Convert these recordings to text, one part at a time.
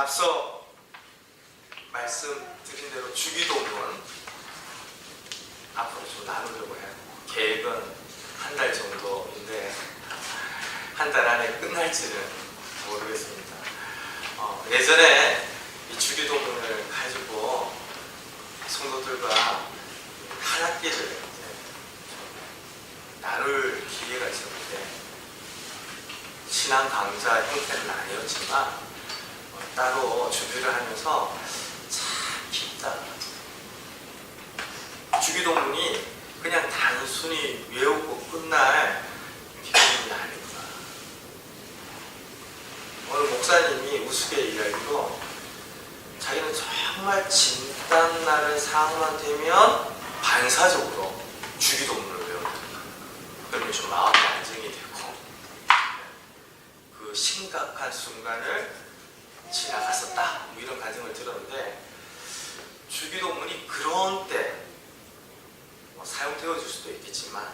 앞서 말씀드린 대로 주기도문 앞으로 좀 나누려고 해요. 계획은 한 달 정도인데 한 달 안에 끝날지는 모르겠습니다. 예전에 이 주기도문을 가지고 성도들과 한 학기를 나눌 기회가 있었는데 신앙 강좌 형태는 아니었지만 따로 준비를 하면서 참 깊다. 주기도문이 그냥 단순히 외우고 끝날 기도문이 아니구나. 오늘 목사님이 우스갯이야기로 자기는 정말 진단나는 상황만 되면 반사적으로 주기도문을 외운다. 그러면 좀 마음이 안정이 되고 그 심각한 순간을 지나갔었다. 뭐 이런 가정을 들었는데 주기도문이 그런 때 사용되어질 수도 있겠지만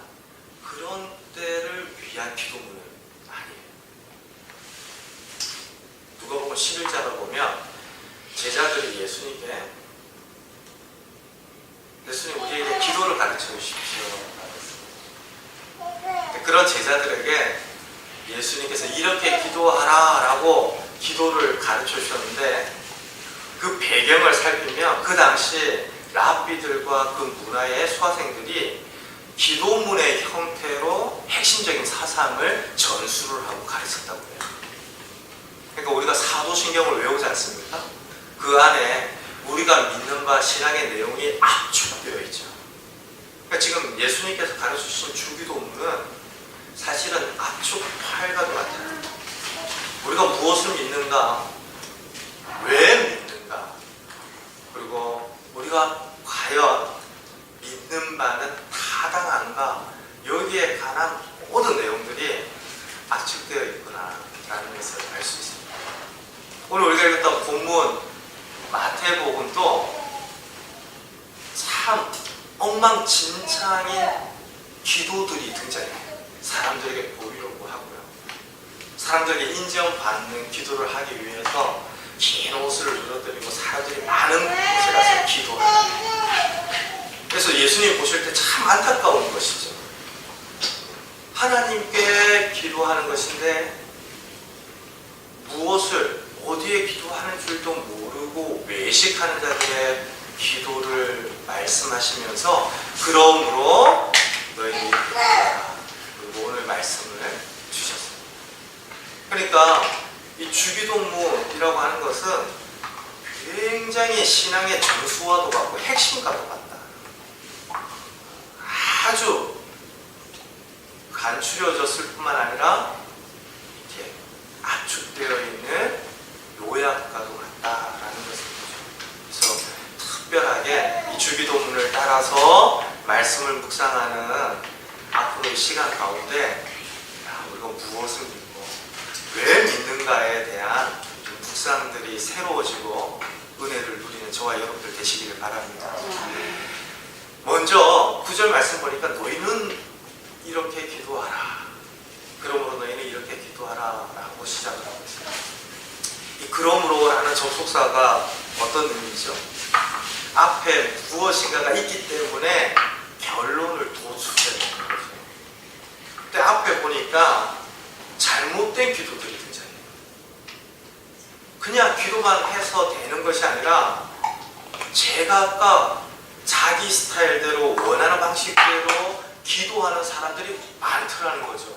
그런 때를 위한 기도문은 아니에요. 누가복음 11장을 보면 제자들이 예수님께 예수님 우리에게 기도를 가르쳐 주십시오. 그런 제자들에게 예수님께서 이렇게 기도하라 라고 기도를 가르쳐 주셨는데 그 배경을 살피면 그 당시 랍비들과 그 문화의 수화생들이 기도문의 형태로 핵심적인 사상을 전수를 하고 가르쳤다고 해요. 그러니까 우리가 사도신경을 외우지 않습니까? 그 안에 우리가 믿는 바 신앙의 내용이 압축되어 있죠. 그러니까 지금 예수님께서 가르쳐주신 주기도문은 사실은 압축 파일과도 같아요. 우리가 무엇을 믿는가, 왜 믿는가, 그리고 우리가 과연 믿는 바는 타당한가, 여기에 관한 모든 내용들이 압축되어 있구나라는 것을 알 수 있습니다. 오늘 우리가 읽었던 본문 마태복음도 참 엉망진창인 기도들이 등장해요. 사람들에게 보이려고 하고요. 사람들에게 인정받는 기도를 하기 위해서 긴 옷을 늘어뜨리고 사람들이 많은 곳에 가서 기도하는. 그래서 예수님 보실 때 참 안타까운 것이죠. 하나님께 기도하는 것인데 무엇을 어디에 기도하는 줄도 모르고 외식하는 자들의 기도를 말씀하시면서 그러므로 너희는 기도하라. 그리고 오늘 말씀을 주셨습니다. 그러니까 이 주기도문이라고 하는 것은 굉장히 신앙의 정수와도 같고 핵심과도 같다. 아주 간추려졌을 뿐만 아니라 이렇게 압축되어 있는 요약과도 같다라는 것입니다. 그래서 특별하게 이 주기도문을 따라서 말씀을 묵상하는 앞으로의 시간 가운데 우리가 무엇을 믿고 왜 믿는가에 대한 묵상들이 새로워지고 은혜를 누리는 저와 여러분들 되시기를 바랍니다. 먼저 9절 말씀 보니까 너희는 이렇게 기도하라. 그러므로 너희는 이렇게 기도하라 라고 시작을 하고 있습니다. 이 그러므로 라는 접속사가 어떤 의미죠? 앞에 무엇인가가 있기 때문에 결론을 도출해야 되는 거죠. 근데 앞에 보니까 잘못된 기도들이 등장해요. 그냥 기도만 해서 되는 것이 아니라 제각각 자기 스타일대로 원하는 방식대로 기도하는 사람들이 많더라는 거죠.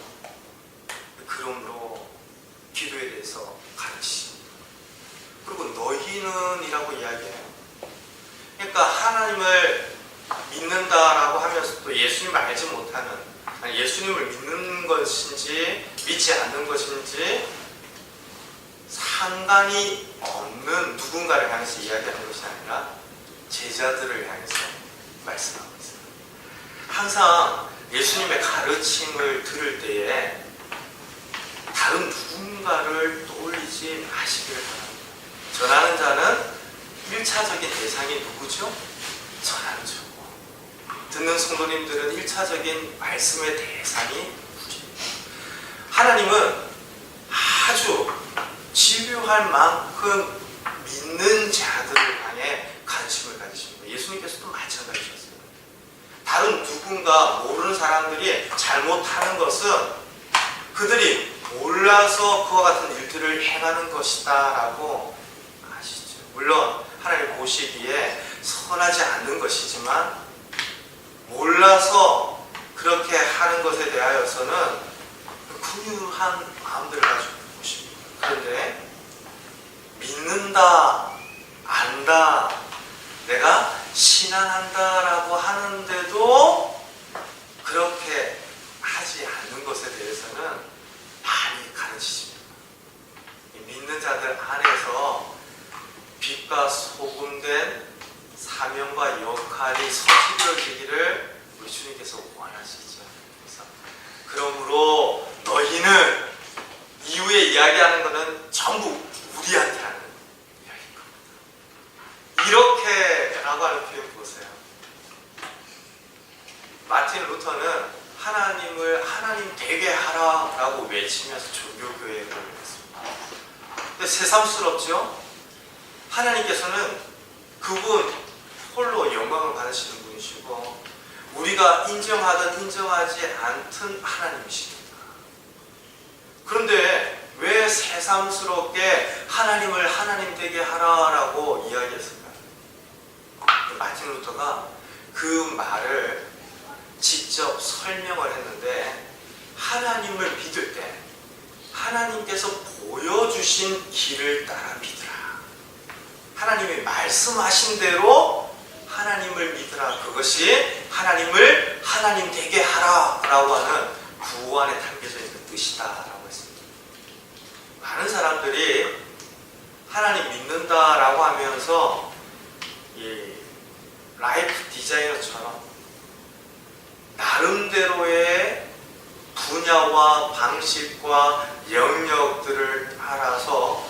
그러므로 기도에 대해서 가르치십니다. 그리고 너희는 이라고 이야기해요. 그러니까 하나님을 믿는다라고 하면서 또 예수님을 알지 못하는, 아니 예수님을 믿는 것인지 믿지 않는 것인지 상관이 없는 누군가를 향해서 이야기하는 것이 아니라 제자들을 향해서 말씀하고 있습니다. 항상 예수님의 가르침을 들을 때에 다른 누군가를 떠올리지 마시기를 바랍니다. 전하는 자는 1차적인 대상이 누구죠? 전하는 자고, 듣는 성도님들은 1차적인 말씀의 대상이 누구입니다. 하나님은 아주 집요할 만큼 믿는 자들을 향해 관심을 가지십니다. 예수님께서도 마찬가지셨어요. 다른 누군가 모르는 사람들이 잘못하는 것은 그들이 몰라서 그와 같은 일들을 행하는 것이다 라고 아시죠. 물론 하나님 보시기에 선하지 않는 것이지만 몰라서 그렇게 하는 것에 대하여서는 긍휼한 마음들을 가지고 보십니다. 그런데 믿는다, 안다, 내가 신앙한다라고 하는데도 그렇게 하지 않는 것에 대해서는 많이 가르치십니다. 믿는 자들 안에서 빛과 소금된 사명과 역할이 서술되기를 우리 주님께서 원하시죠. 그러므로 너희는 이후에 이야기하는 것은 전부 우리한테 하는 이야기인 겁니다. 이렇게라고 하는 표현 보세요. 마틴 루터는 하나님을 하나님 되게 하라라고 외치면서 종교교회를 했습니다. 근데 새삼스럽죠? 하나님께서는 그분 홀로 영광을 받으시는 분이시고 우리가 인정하든 인정하지 않든 하나님이십니다. 그런데 왜 새삼스럽게 하나님을 하나님 되게 하라라고 이야기했을까요? 마틴 루터가 그 말을 직접 설명을 했는데 하나님을 믿을 때 하나님께서 보여주신 길을 따라 믿으라. 하나님이 말씀하신 대로 하나님을 믿으라. 그것이 하나님을 하나님 되게 하라라고 하는 구호 안에 담겨져 있는 뜻이다라고 했습니다. 많은 사람들이 하나님 믿는다라고 하면서 이 라이프 디자이너처럼 나름대로의 분야와 방식과 영역들을 알아서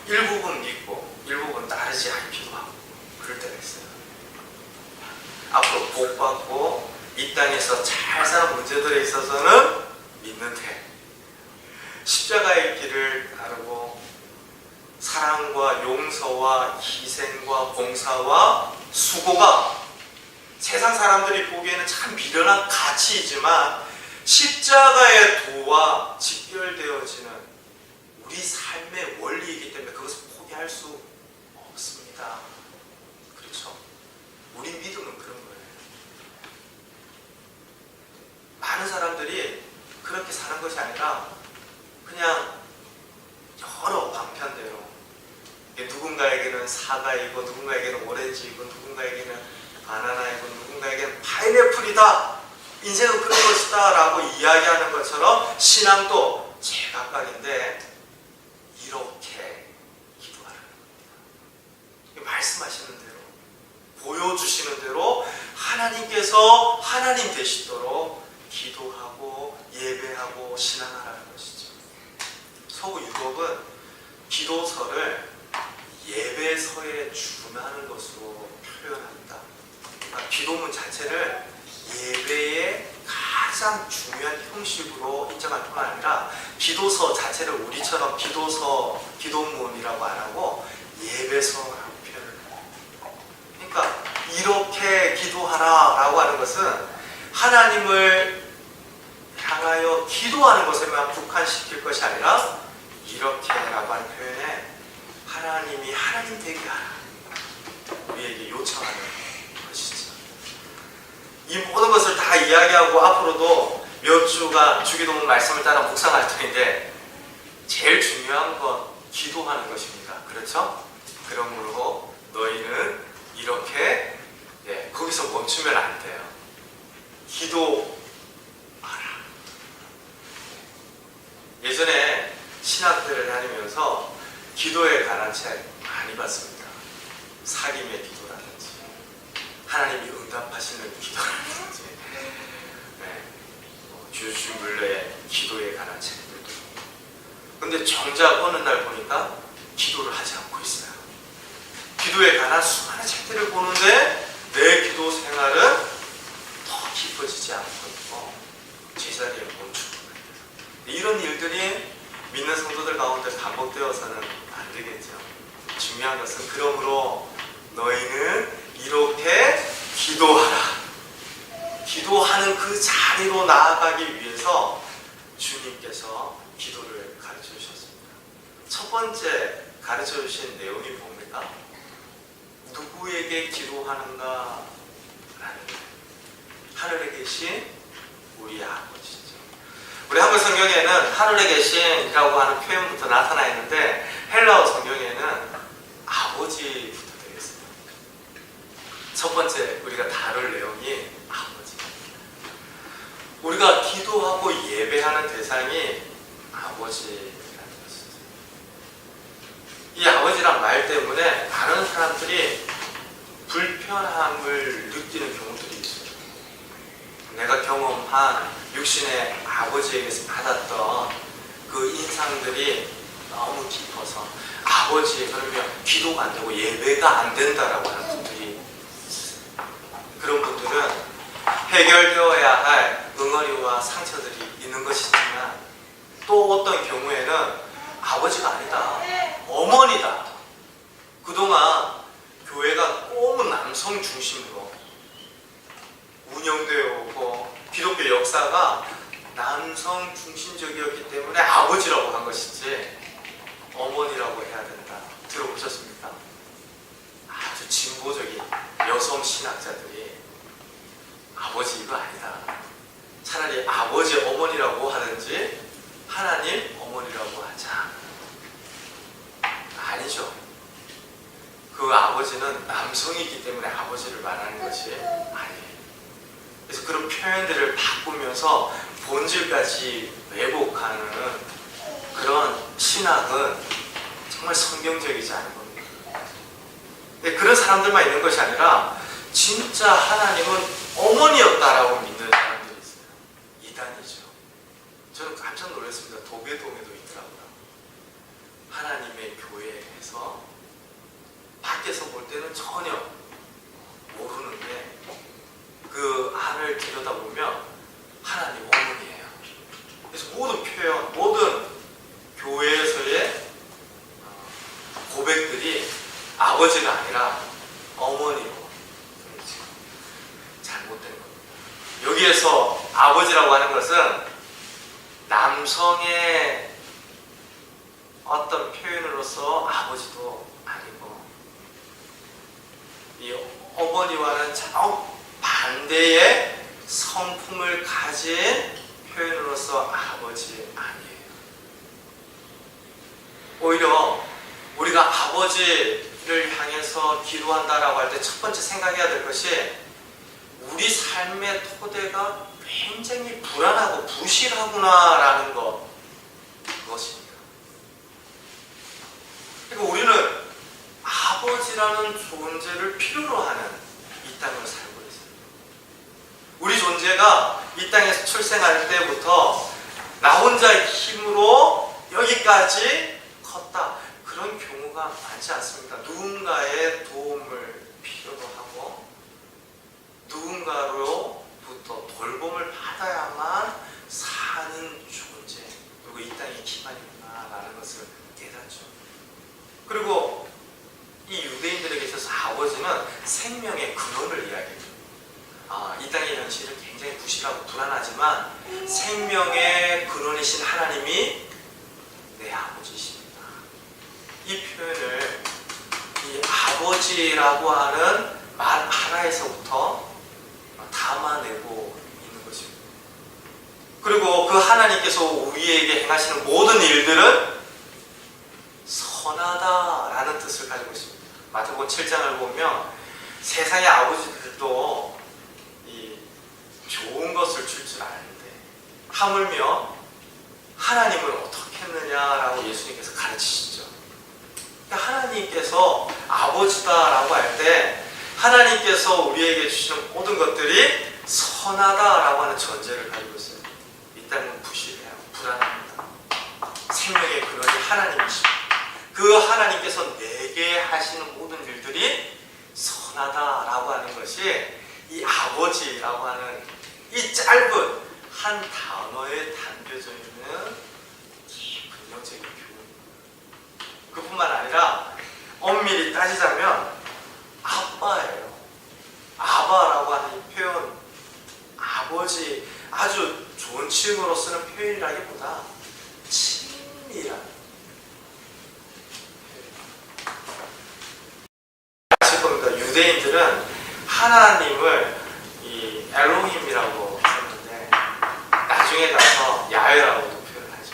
일부분 믿고 일부분 따르지 않기도 하고 그럴 때가 있어요. 앞으로 복 받고 이 땅에서 잘 사는 문제들에 있어서는 믿는데 십자가의 길을 따르고 사랑과 용서와 희생과 봉사와 수고가 세상 사람들이 보기에는 참 미련한 가치이지만 십자가의 도와 직결되어지는 우리 삶의 원리이기 때문에 그것을 포기할 수 없습니다. 그렇죠? 우리 믿음은 그런 거예요. 많은 사람들이 그렇게 사는 것이 아니라 그냥 여러 방편대로 누군가에게는 사과이고 누군가에게는 오렌지이고 누군가에게는 바나나이고 누군가에게는 파인애플이다. 인생은 그런 것이다 라고 이야기하는 것처럼 신앙도 제각각인데 이렇게 기도하라는 겁니다. 말씀하시는 대로 보여주시는 대로 하나님께서 하나님 되시도록 기도하고 예배하고 신앙하라는 것이죠. 서구 유럽은 기도서를 예배서에 준하는 것으로 표현합니다. 그러니까 기도문 자체를 예배의 가장 중요한 형식으로 인정할 뿐만 아니라 기도서 자체를 우리처럼 기도서, 기도문이라고 안 하고 예배서라고 표현을 해요. 그러니까 이렇게 기도하라라고 하는 것은 하나님을 향하여 기도하는 것에만 국한시킬 것이 아니라 이렇게라고 하는 표현에 하나님이 하나님 되게 하라. 우리에게 요청하는 것이죠. 이 모든 것을 다 이야기하고 앞으로도 몇 주가 주기도문 말씀을 따라 묵상할 터인데 제일 중요한 건 기도하는 것입니다. 그렇죠? 그러므로 너희는 이렇게 거기서 멈추면 안 돼요. 기도하라. 예전에 신학교를 다니면서 기도에 관한 책 많이 봤습니다. 사귐의 기도라든지 하나님이 응답하시는 기도라든지 주슈 물러의 기도에 관한 책들도. 근데 정작 어느 날 보니까 기도를 하지 않고 있어요. 기도에 관한 수많은 책들을 보는데 내 기도 생활은 더 깊어지지 않고 있고 제자리에 멈추고 있는 이런 일들이 믿는 성도들 가운데 반복되어서는 안 되겠죠. 중요한 것은 그러므로 너희는 이렇게 기도하라. 기도하는 그 자리로 나아가기 위해서 주님께서 기도를 가르쳐 주셨습니다. 첫 번째 가르쳐 주신 내용이 뭡니까? 누구에게 기도하는가? 라는 하늘에 계신 우리 아버지죠. 우리 한글 성경에는 하늘에 계신이라고 하는 표현부터 나타나 있는데 헬라어 성경에는 아버지부터 되어 있습니다. 첫 번째 우리가 다룰 내용이 아버지입니다. 우리가 기도하고 예배하는 대상이 아버지라는 것입니다. 이 아버지란 말 때문에 많은 사람들이 불편함을 느끼는 경우들이 있어요. 내가 경험한 육신의 아버지에게서 받았던 그 인상들이 너무 깊어서 아버지 그러면 기도가 안 되고 예배가 안 된다라고 하는 분들이 있어요. 그런 분들은 해결되어야 할 응어리와 상처들이 있는 것이지만 또 어떤 경우에는 아버지가 아니다, 어머니다. 그동안 교회가 너무 남성 중심으로 운영되어 오고 기독교 역사가 남성 중심적이었기 때문에 아버지라고 한 것이지 어머니라고 해야 된다. 들어보셨습니까? 아주 진보적인 여성 신학자들이 아버지 이거 아니다. 차라리 아버지 어머니라고 하든지 하나님 어머니라고 하자. 아니죠. 그 아버지는 남성이기 때문에 아버지를 말하는 것이 아니에요. 그래서 그런 표현들을 바꾸면서 본질까지 왜곡하는 그런 신학은 정말 성경적이지 않은 겁니다. 그런 사람들만 있는 것이 아니라 진짜 하나님은 어머니였다라고 믿는 사람들이 있어요. 이단이죠. 저는 깜짝 놀랐습니다. 도배동에도 있더라고요. 하나님의 교회에서 밖에서 볼 때는 전혀 모르는 게 그 안을 들여다보면 하나님 어머니예요. 그래서 모든 표현, 모든 교회에서의 고백들이 아버지가 아니라 어머니로 잘못된 겁니다. 여기에서 아버지라고 하는 것은 남성의 어떤 표현으로서 아버지도 아니고 이 어머니와는 반대의 성품을 가진 표현으로서 아버지 아니에요. 오히려 우리가 아버지를 향해서 기도한다라고 할 때 첫 번째 생각해야 될 것이 우리 삶의 토대가 굉장히 불안하고 부실하구나라는 것, 그것입니다. 그러니까 우리는 아버지라는 존재를 필요로 하는 이 땅을 살고 있어요. 우리 존재가 이 땅에서 출생할 때부터 나 혼자의 힘으로 여기까지 컸다. 그런 경우가 많지 않습니다. 누군가의 도움을 필요로 하고 누군가로부터 돌봄을 받아야만 사는 존재, 그리고 이 땅의 기반이구나라는 것을 깨닫죠. 그리고 이 유대인들에게 있어서 아버지는 생명의 근원을 이야기해요. 이 땅의 현실은 굉장히 부실하고 불안하지만 생명의 근원이신 하나님이 내 아버지십니다. 이 표현을 이 아버지라고 하는 말 하나에서부터 담아내고 있는 것입니다. 그리고 그 하나님께서 우리에게 행하시는 모든 일들은 선하다라는 뜻을 가지고 있습니다. 마태복음 7장을 보면 세상의 아버지들도 이 좋은 것을 줄 줄 아는데 하물며 하나님을 어떻게 했느냐라고 예수님께서 가르치시죠. 그러니까 하나님께서 아버지다라고 할 때 하나님께서 우리에게 주시는 모든 것들이 선하다라고 하는 전제를 가지고 있어요. 이 땅은 부실해요. 불안합니다. 생명의 근원이 하나님이십니다. 그 하나님께서 내게 하시는 모든 일들이 선하다라고 하는 것이 이 아버지라고 하는 이 짧은 한 단어에 담겨져 있는 깊은 영적인 교훈입니다. 그뿐만 아니라 엄밀히 따지자면 아빠예요. 아바라고 하는 이 표현, 아버지, 아주 존칭으로 쓰는 표현이라기보다 친밀한. 아실 겁니다. 유대인들은 하나님을 이 엘로힘이라고 썼는데 나중에 가서 야훼라고도 표현하죠.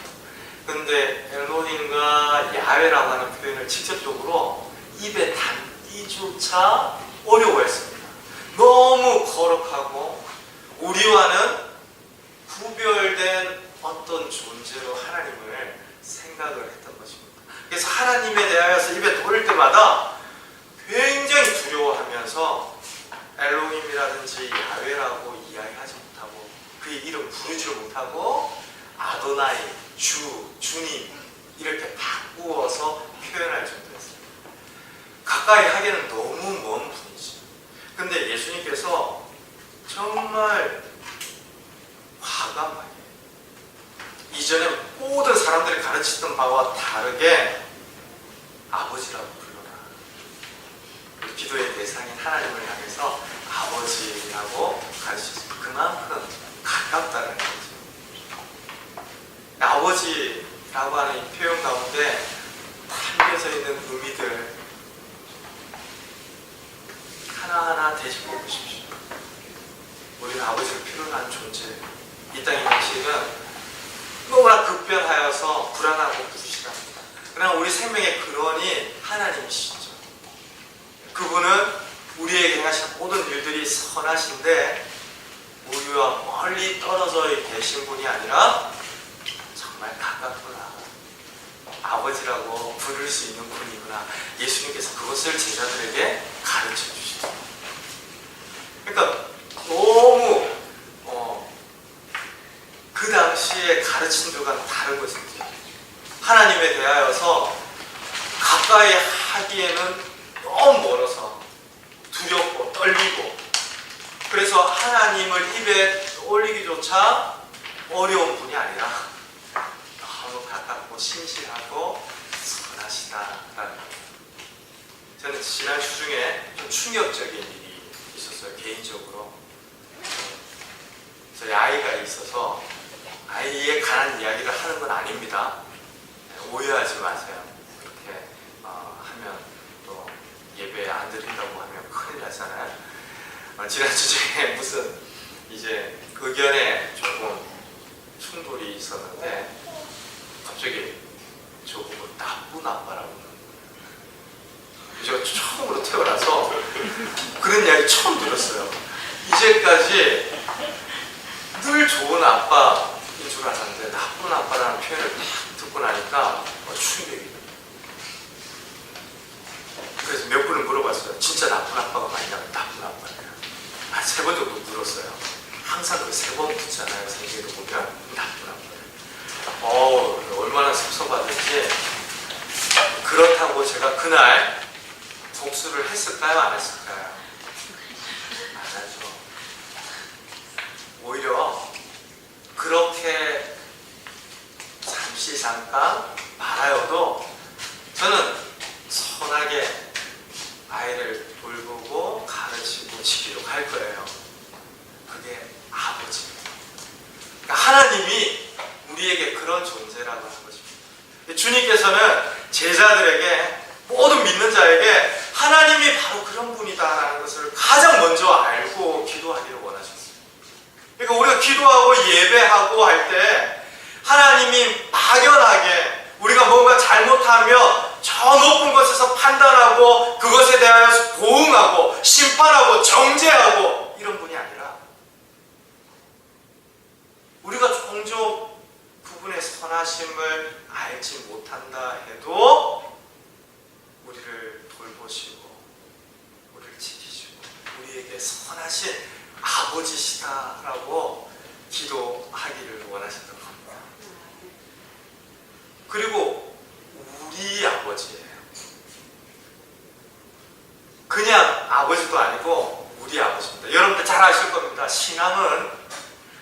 근데 엘로힘과 야훼라고 하는 표현을 직접적으로 입에 담기조차 어려워했습니다. 너무 거룩하고 우리와는 구별된 어떤 존재로 하나님을 생각을 했던 것입니다. 그래서 하나님에 대하여서 입에 돌릴 때마다 굉장히 두려워하면서 엘로힘이라든지 야훼라고 이야기하지 못하고 그의 이름 부르지를 못하고 아도나이, 주님 이렇게 바꾸어서 표현할 정도였습니다. 가까이 하기에는 너무 먼 분이죠. 근데 예수님께서 정말 과감하게 이전에 모든 사람들이 가르치던 바와 다르게 아버지라고 불러라. 기도의 대상인 하나님을 향해서 아버지라고 가르쳤습니다. 그만큼 가깝다는 거죠. 아버지라고 하는 이 표현 가운데 담겨져 있는 의미들 하나하나 되짚어 보십시오. 우리는 아버지를 필요로 하는 존재. 이 땅의 현실은 너무나 급변하여서 불안하고 부실합니다. 그러나 우리 생명의 근원이 하나님이시죠. 그분은 우리에게 행하신 모든 일들이 선하신데 우리와 멀리 떨어져 계신 분이 아니라 정말 가깝구나. 아버지라고 부를 수 있는 분이구나. 예수님께서 그것을 제자들에게 가르쳐 주시죠. 그러니까 너무 그 당시에 가르침들과는 다른 것입니다. 하나님에 대하여서 가까이 하기에는 너무 멀어서 두렵고 떨리고 그래서 하나님을 입에 올리기조차 어려운 분이 아니라 너무 가깝고 신실하고 선하시다라는 거예요. 저는 지난 주 중에 좀 충격적인 일이 있었어요. 개인적으로 저희 아이가 있어서 아이에 관한 이야기를 하는 건 아닙니다. 오해하지 마세요. 그렇게 하면 또 예배 안 드린다고 하면 큰일 나잖아요. 지난 주에 무슨 이제 의견에 조금 충돌이 있었는데 갑자기 저보고 나쁜 아빠라고 제가 처음으로 태어나서 그런 이야기 처음 들었어요. 이제까지 늘 좋은 아빠인 줄 알았는데 나쁜 아빠라는 표현을 딱 듣고 나니까 충격이. 그래서 몇 분을 물어봤어요. 진짜 나쁜 아빠가 맞냐고. 나쁜 아빠예요. 한 3번 정도 물었어요. 항상 그 3번 붙잖아요. 생계를 보면 나쁜 아빠예요. 얼마나 섭섭하든지. 그렇다고 제가 그날 복수를 했을까요? 안 했을까요? 안 하죠. 오히려 그렇게 잠시 잠깐 말하여도 저는 선하게 아이를 돌보고 가르치고 지키도록 할 거예요. 그게 아버지입니다. 그러니까 하나님이 우리에게 그런 존재라고 하는 것입니다. 주님께서는 제자들에게 모든 믿는 자에게 하나님이 바로 그런 분이다라는 것을 가장 먼저 알고 기도하기를 원하셨어요. 그러니까 우리가 기도하고 예배하고 할 때 하나님이 막연하게 우리가 뭔가 잘못하며 저 높은 곳에서 판단하고 그것에 대하여 보응하고 심판하고 정죄하고 이런 분이 아니라 우리가 종종 그분의 선하심을 알지 못한다 해도 우리를 돌보시고 우리를 지키시고 우리에게 선하신 아버지시다라고 기도하기를 원하셨던 겁니다. 그리고 우리 아버지예요. 그냥 아버지도 아니고 우리 아버지입니다. 여러분들 잘 아실 겁니다. 신앙은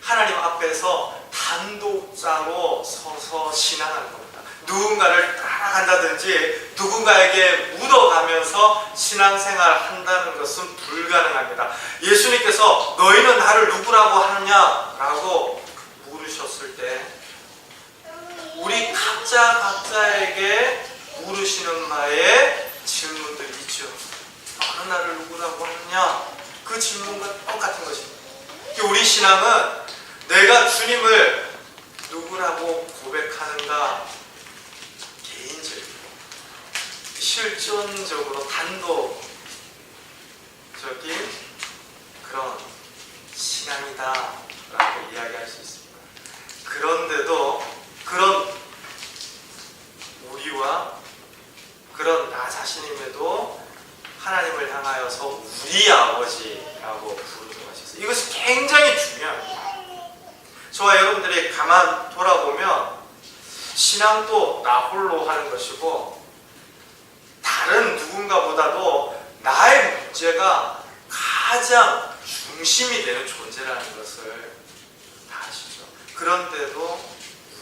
하나님 앞에서 단독자로 서서 신앙하는 겁니다. 누군가를 따라간다든지 누군가에게 묻어가면서 신앙생활 한다는 것은 불가능합니다. 예수님께서 너희는 나를 누구라고 하느냐라고 물으셨을 때 우리 각자에게 물으시는 바에 질문들이 있죠. 너는 나를 누구라고 하느냐? 그 질문과 똑같은 것입니다. 우리 신앙은 내가 주님을 누구라고 고백하는가 개인적이고 실존적으로 단도적인 그런 신앙이다 라고 이야기할 수 있습니다. 그런데도 그런 우리와 그런 나 자신임에도 하나님을 향하여서 우리 아버지라고 부르는 것이 이것이 굉장히 중요합니다. 저와 여러분들이 가만 돌아보면 신앙도 나 홀로 하는 것이고 다른 누군가보다도 나의 문제가 가장 중심이 되는 존재라는 것을 다 아시죠. 그런데도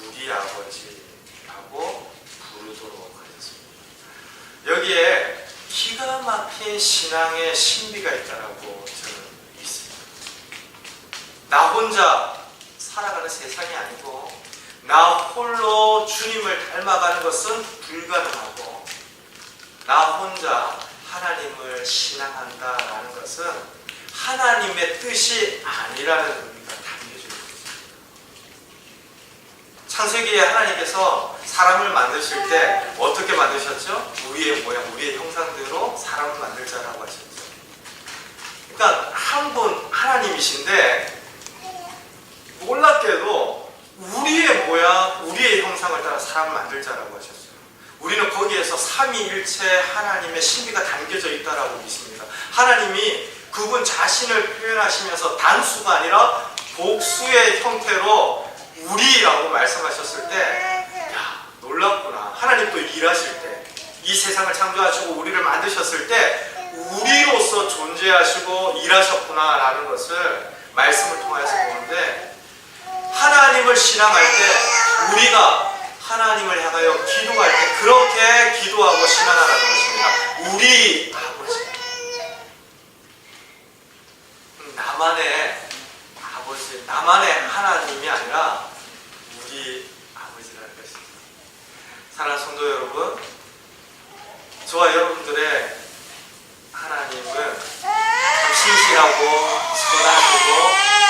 우리 아버지라고 부르도록 하셨습니다. 여기에 기가 막힌 신앙의 신비가 있다고 저는 믿습니다. 나 혼자 살아가는 세상이 아니고 나 홀로 주님을 닮아가는 것은 불가능하고 나 혼자 하나님을 신앙한다라는 것은 하나님의 뜻이 아니라는 의미가 담겨져 있습니다. 창세기에 하나님께서 사람을 만드실 때 어떻게 만드셨죠? 우리의 모양, 우리의 형상대로 사람을 만들자라고 하셨죠. 그러니까 한 분 하나님이신데 놀랍게도 우리의 모양, 우리의 형상을 따라 사람을 만들자라고 하셨어요. 우리는 거기에서 삼위일체 하나님의 신비가 담겨져 있다라고 믿습니다. 하나님이 그분 자신을 표현하시면서 단수가 아니라 복수의 형태로 우리라고 말씀하셨을 때 야, 놀랍구나. 하나님도 일하실 때 이 세상을 창조하시고 우리를 만드셨을 때 우리로서 존재하시고 일하셨구나라는 것을 말씀을 통해서 보는데 하나님을 신앙할 때 우리가 하나님을 향하여 기도할 때 그렇게 기도하고 신앙하라는 것입니다. 우리 아버지, 나만의 아버지, 나만의 하나님이 아니라 우리 아버지라는 것입니다. 사랑하는 성도 여러분, 저와 여러분들의 하나님은 참 신실하고 선하시고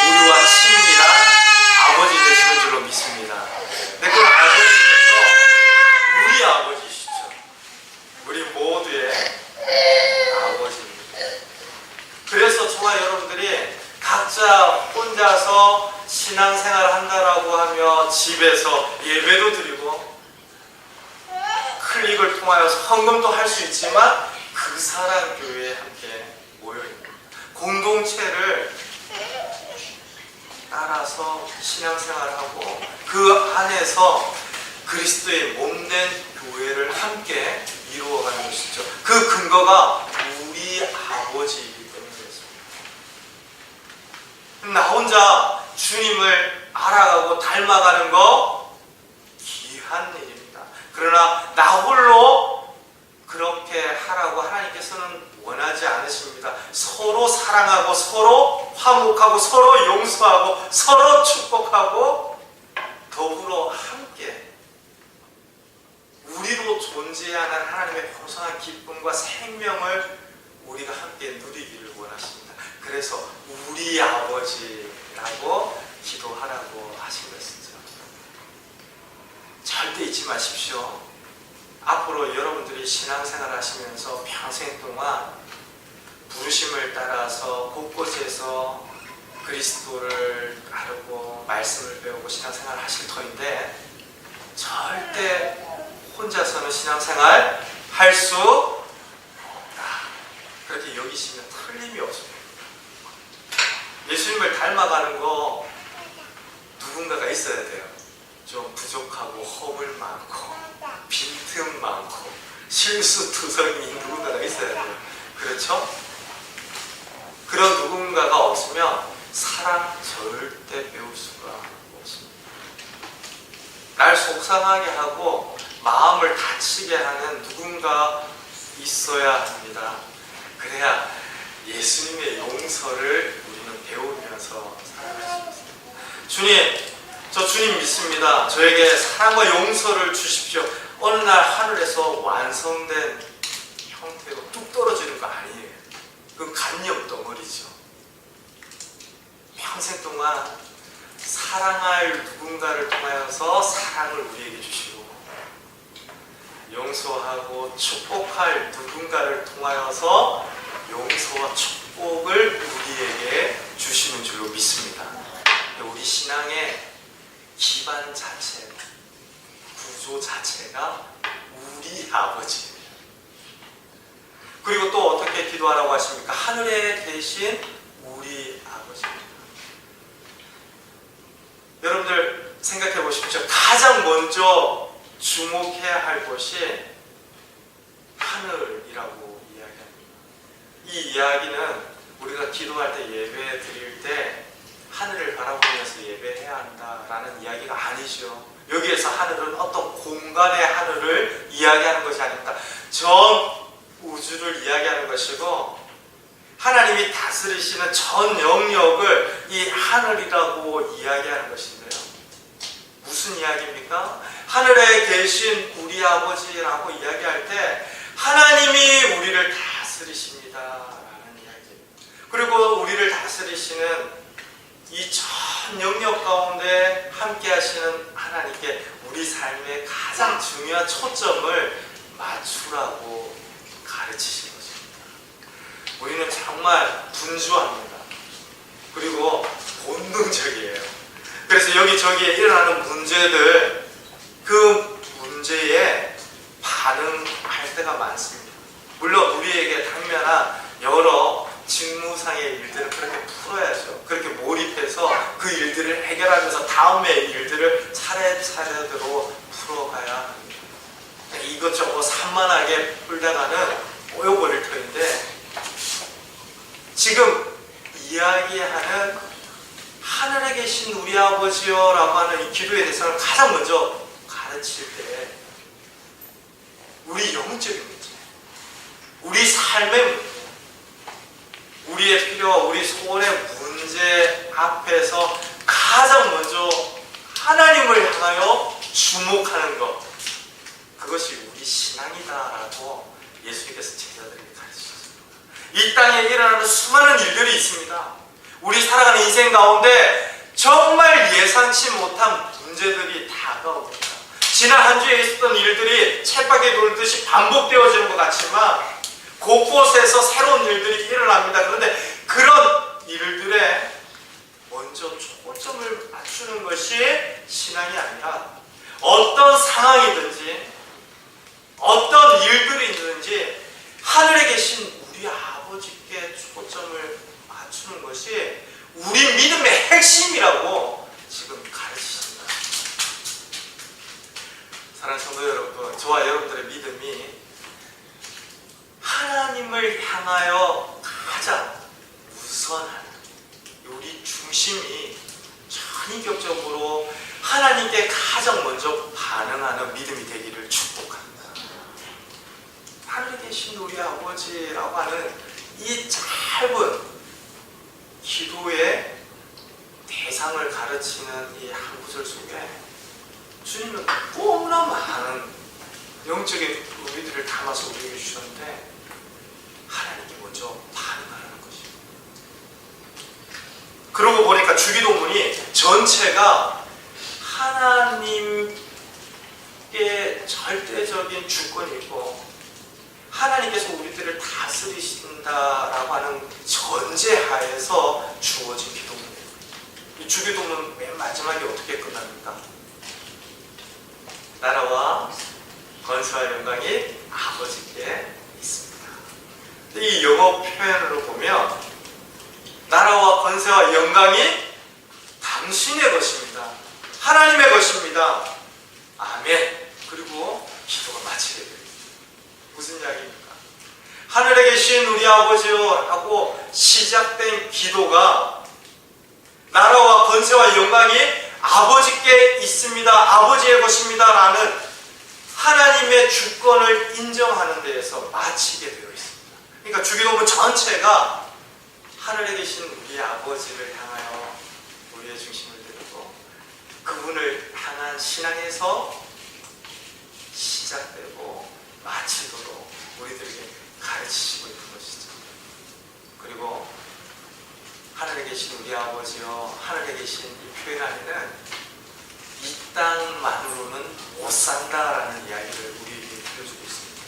우리와 친밀한 아버지 되시는 줄로 믿습니다. 네, 그 아버지께서 우리 아버지시죠. 우리 모두의 아버지입니다. 그래서 저와 여러분들이 각자 혼자서 신앙생활을 한다라고 하며 집에서 예배도 드리고 클릭을 통하여서 헌금도 할 수 있지만 그 사랑교회에 함께 모여있는 공동체를 따라서 신앙생활하고 그 안에서 그리스도의 몸된 교회를 함께 이루어가는 것이죠. 그 근거가 우리 아버지이기 때문이었습니다. 나 혼자 주님을 알아가고 닮아가는 거 귀한 일입니다. 그러나 나 홀로 그렇게 하라고 하나님께서는 원하지 않으십니다. 서로 사랑하고 서로 화목하고 서로 용서하고 서로 축복하고 더불어 함께 우리로 존재하는 하나님의 풍성한 기쁨과 생명을 우리가 함께 누리기를 원하십니다. 그래서 우리 아버지라고 기도하라고 하신 것이죠. 절대 잊지 마십시오. 앞으로 여러분들이 신앙생활 하시면서 평생 동안 부르심을 따라서 곳곳에서 그리스도를 따르고 말씀을 배우고 신앙생활을 하실 터인데 절대 혼자서는 신앙생활 할 수 없다. 그렇게 여기시면 틀림이 없습니다. 예수님을 닮아가는 거 누군가가 있어야 돼요. 좀 부족하고 허물 많고 빈틈 많고 실수투성이 누군가가 있어야 돼요. 그렇죠? 그런 누군가가 없으면 사랑 절대 배울 수가 없습니다. 날 속상하게 하고 마음을 다치게 하는 누군가 있어야 합니다. 그래야 예수님의 용서를 우리는 배우면서 살아갈 수 있습니다. 주님, 저 주님 믿습니다. 저에게 사랑과 용서를 주십시오. 어느 날 하늘에서 완성된 형태로 뚝 떨어지는 거 아니에요. 그건 간염 덩어리죠. 평생 동안 사랑할 누군가를 통하여서 사랑을 우리에게 주시고, 용서하고 축복할 누군가를 통하여서 용서와 축복을 우리에게 주시는 줄로 믿습니다. 우리 신앙의 기반 자체, 구조 자체가 우리 아버지입니다. 그리고 또 어떻게 기도하라고 하십니까? 하늘에 계신 우리 아버지입니다. 여러분들 생각해 보십시오. 가장 먼저 주목해야 할 것이 하늘이라고 이야기합니다. 이 이야기는 우리가 기도할 때, 예배 드릴 때 하늘을 바라보면서 예배해야 한다라는 이야기가 아니죠. 여기에서 하늘은 어떤 공간의 하늘을 이야기하는 것이 아닙니다. 전 우주를 이야기하는 것이고, 하나님이 다스리시는 전 영역을 이 하늘이라고 이야기하는 것인데요. 무슨 이야기입니까? 하늘에 계신 우리 아버지라고 이야기할 때 하나님이 우리를 다스리십니다 라는 이야기입니다. 그리고 우리를 다스리시는 이 전 영역 가운데 함께 하시는 하나님께 우리 삶의 가장 중요한 초점을 맞추라고 가르치신 것입니다. 우리는 정말 분주합니다. 그리고 본능적이에요. 그래서 여기저기에 일어나는 문제들, 그 문제에 반응할 때가 많습니다. 물론 우리에게 당면한 여러 직무상의 일들은 그렇게 풀어야죠. 그렇게 몰입해서 그 일들을 해결하면서 다음의 일들을 차례차례대로 풀어가야 합니다. 이것저것 산만하게 풀다가는 꼬여버릴 터인데, 지금 이야기하는 하늘에 계신 우리 아버지여 라고 하는 이 기도의 대상을 가장 먼저 가르칠 때 우리 영적인 문제, 우리 삶의 문제, 우리의 필요와 우리 소원의 문제 앞에서 가장 먼저 하나님을 향하여 주목하는 것, 그것이 우리 신앙이다라고 예수님께서 제자들에게 가르치셨습니다. 이 땅에 일어나는 수많은 일들이 있습니다. 우리 살아가는 인생 가운데 정말 예상치 못한 문제들이 다가옵니다. 지난 한 주에 있었던 일들이 쳇바퀴 돌듯이 반복되어지는 것 같지만 곳곳에서 새로운 일들이 일어납니다. 그런데 그런 일들에 먼저 초점을 맞추는 것이 신앙이 아니라, 어떤 상황이든지 어떤 일들이 있든지 하늘에 계신 우리 아버지께 초점을 맞추는 것이 우리 믿음의 핵심이라고 지금 가르치십니다. 사랑하는 성도 여러분, 저와 여러분들의 믿음이 하나님을 향하여 가장 우선한 우리 중심이 전인격적으로 하나님께 가장 먼저 반응하는 믿음이 되기를 축복합니다. 하늘에 계신 우리 아버지라고 하는 이 짧은 기도의 대상을 가르치는 이 한 구절 속에 주님은 너무나 많은 영적인 의미들을 담아서 우리에게 주셨는데, 하나님께 먼저 반응하라는 것입니다. 그러고 보니까 주기도문이 전체가 하나님께 절대적인 주권이 있고 하나님께서 우리들을 다스리신다라고 하는 전제하에서 주어진 기도문이에요. 이 주기도문 맨 마지막에 어떻게 끝납니까? 나라와 권세와 영광이 아버지께 있습니다. 이 영어 표현으로 보면 나라와 권세와 영광이 당신의 것입니다. 하나님의 것입니다. 아멘. 그리고 기도가 마치게 됩니다. 무슨 이야기입니까? 하늘에 계신 우리 아버지요 하고 시작된 기도가 나라와 권세와 영광이 아버지께 있습니다. 아버지의 것입니다 라는 하나님의 주권을 인정하는 데에서 마치게 되어 있습니다. 그러니까 주기도문 전체가 하늘에 계신 우리 아버지를 향하여 우리의 중심을 두고 그분을 향한 신앙에서 시작되고 마치도록 우리들에게 가르치시고 있는 것이죠. 그리고 하늘에 계신 우리 아버지여, 하늘에 계신 이 표현 안에는 이 땅만으로는 못 산다라는 이야기를 우리에게 들려주고 있습니다.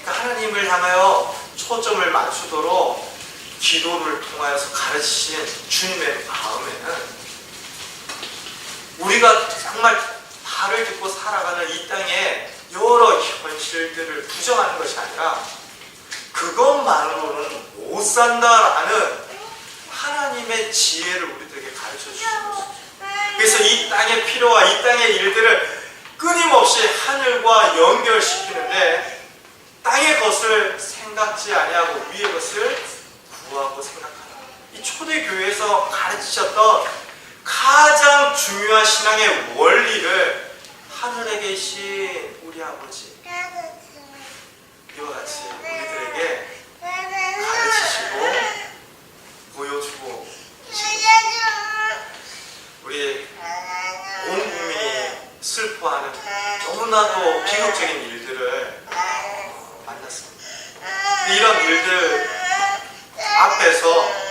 그러니까 하나님을 향하여 초점을 맞추도록 기도를 통하여서 가르치신 주님의 마음에는 우리가 정말 말을 듣고 살아가는 이 땅의 여러 현실들을 부정하는 것이 아니라 그것만으로는 못 산다라는 하나님의 지혜를 우리들에게 가르쳐 주시는 것입니다. 그래서 이 땅의 필요와 이 땅의 일들을 끊임없이 하늘과 연결시키는데 땅의 것을 생각지 아니하고 위의 것을 구하고 생각하라. 이 초대교회에서 가르치셨던 가장 중요한 신앙의 원리를 하늘에 계신 우리 아버지 이와 같이 우리들에게 가르치시고 보여주고 우리 온 국민이 슬퍼하는 너무나도 비극적인 일들을 만났습니다. 이런 일들 앞에서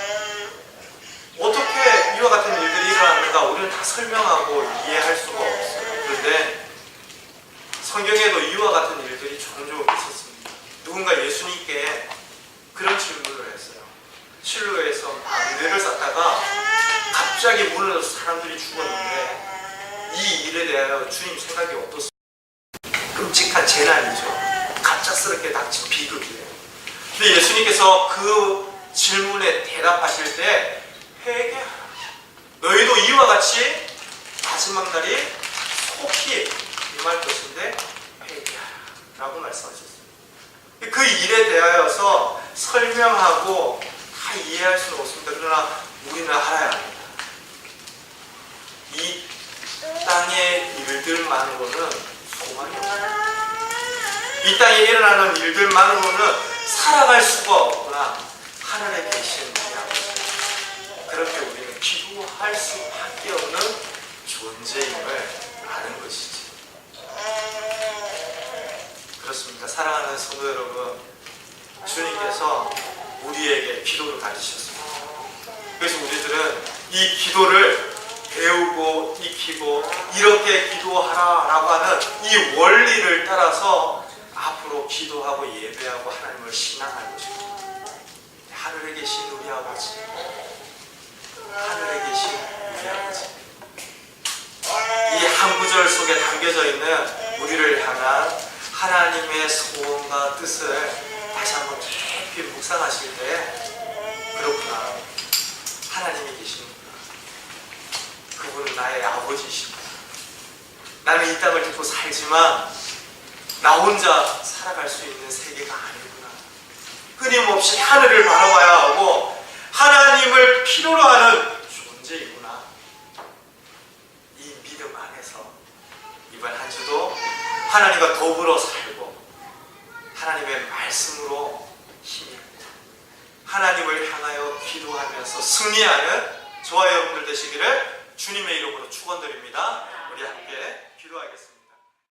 어떻게 이와 같은 일들이 일어나는가 우리는 다 설명하고 이해할 수가 없어요. 그런데 성경에도 이와 같은 일들이 종종 있었습니다. 누군가 예수님께 그런 질문을 했어요. 실로에서 뇌를 쌓다가 갑자기 무너져서 사람들이 죽었는데 이 일에 대하여 주님 생각이 어떻습니까? 끔찍한 재난이죠. 갑작스럽게 닥친 비극이에요. 근데 예수님께서 그 질문에 대답하실 때 회개하라. 너희도 이와 같이 마지막 날이 속히 임할 것인데 회개하라 라고 말씀하셨습니다. 그 일에 대하여서 설명하고 다 이해할 수는 없습니다. 그러나 우리는 알아야 합니다. 이 땅의 일들만으로는 소망이 없습니다. 이 땅에 일어나는 일들만으로는 살아갈 수가 없구나. 하늘에 계신 우리 아버지, 그렇게 우리는 기도할 수밖에 없는 존재임을 아는 것이지. 그렇습니다. 사랑하는 성도 여러분, 주님께서 우리에게 기도를 가르치셨습니다. 그래서 우리들은 이 기도를 배우고 익히고 이렇게 기도하라라고 하는 이 원리를 따라서 앞으로 기도하고 예배하고 하나님을 신앙할 것입니다. 하늘에 계신 우리 아버지, 하늘에 계신 우리 아버지, 이 한 구절 속에 담겨져 있는 우리를 향한 하나님의 소원과 뜻을 다시 한번 깊이 묵상하실 때, 그렇구나, 하나님이 계십니다. 그분은 나의 아버지이십니다. 나는 이 땅을 듣고 살지만 나 혼자 살아갈 수 있는 세계가 아니구나. 끊임없이 하늘을 바라봐야 하고 하나님을 필요로 하는 존재이구나. 이 믿음 안에서 이번 한 주도 하나님과 더불어 살고 하나님의 말씀으로 힘입고 하나님을 향하여 기도하면서 승리하는 저와 여러분들 되시기를 주님의 이름으로 축원드립니다. 우리 함께 기도